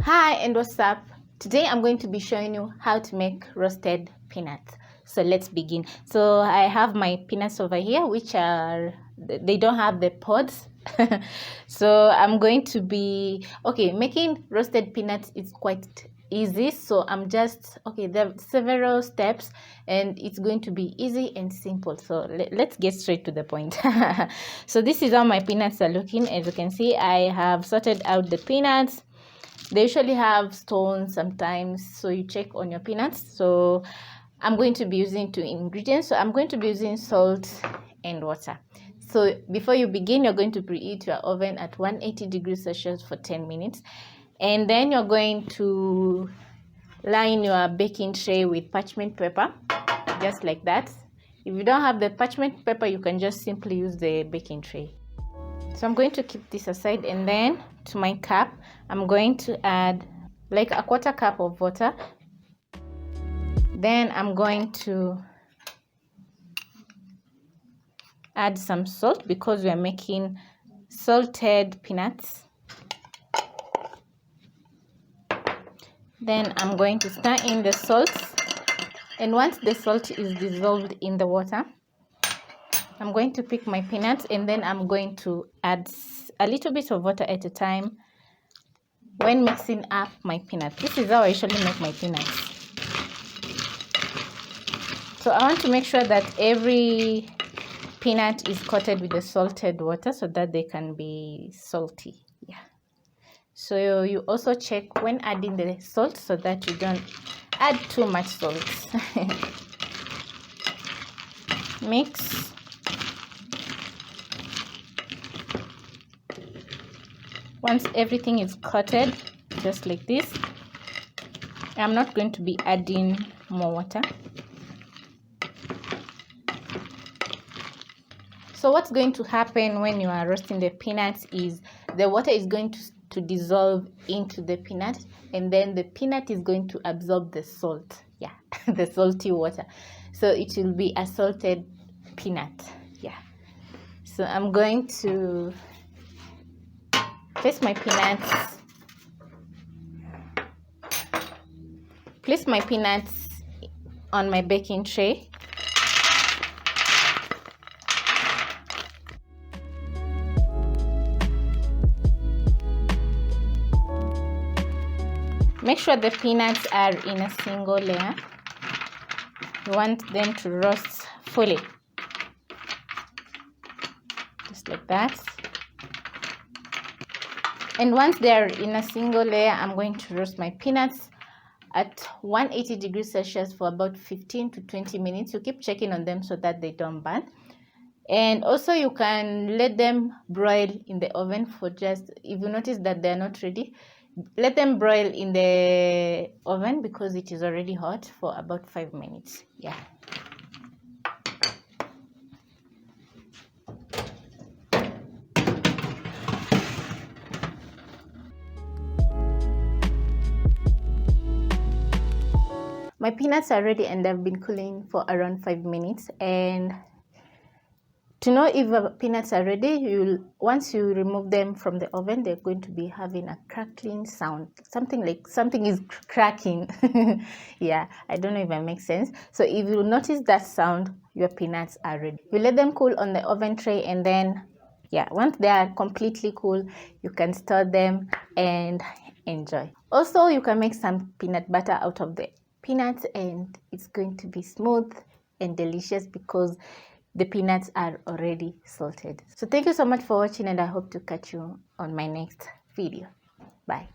Hi and what's up? Today I'm going to be showing you how to make roasted peanuts. So let's begin. So I have my peanuts over here, which are, they don't have the pods. So I'm going to be, making roasted peanuts is quite easy. So there are several steps and it's going to be easy and simple. So let's get straight to the point. So this is how my peanuts are looking. As you can see, I have sorted out the peanuts. They usually have stones sometimes, so you check on your peanuts. So I'm going to be using 2 ingredients. So I'm going to be using salt and water. So before you begin, you're going to preheat your oven at 180 degrees Celsius for 10 minutes. And then you're going to line your baking tray with parchment paper, just like that. If you don't have the parchment paper, you can just simply use the baking tray. So I'm going to keep this aside, and then to my cup, I'm going to add like a 1/4 cup of water. Then I'm going to add some salt because we are making salted peanuts. Then I'm going to stir in the salt, and once the salt is dissolved in the water, I'm going to pick my peanuts, and then I'm going to add a little bit of water at a time when mixing up my peanuts. This is how I usually make my peanuts. So I want to make sure that every peanut is coated with the salted water so that they can be salty. Yeah. So you also check when adding the salt so that you don't add too much salt. Mix. Once everything is coated, just like this, I'm not going to be adding more water. So what's going to happen when you are roasting the peanuts is the water is going to dissolve into the peanut, and then the peanut is going to absorb the salt. Yeah, the salty water. So it will be a salted peanut. Yeah. So I'm going to place my peanuts on my baking tray. Make sure the peanuts are in a single layer. You want them to roast fully, just like that. And once they are in a single layer, I'm going to roast my peanuts at 180 degrees Celsius for about 15 to 20 minutes. You keep checking on them so that they don't burn. And also you can let them broil in the oven for just, if you notice that they're not ready, let them broil in the oven because it is already hot for about 5 minutes. Yeah. My peanuts are ready and they've been cooling for around 5 minutes. And to know if the peanuts are ready, once you remove them from the oven, they're going to be having a crackling sound. Something like something is cracking. Yeah, I don't know if that makes sense. So if you notice that sound, your peanuts are ready. You let them cool on the oven tray, and then, yeah, once they are completely cool, you can store them and enjoy. Also, you can make some peanut butter out of the peanuts, and it's going to be smooth and delicious because the peanuts are already salted. So thank you so much for watching, and I hope to catch you on my next video. Bye.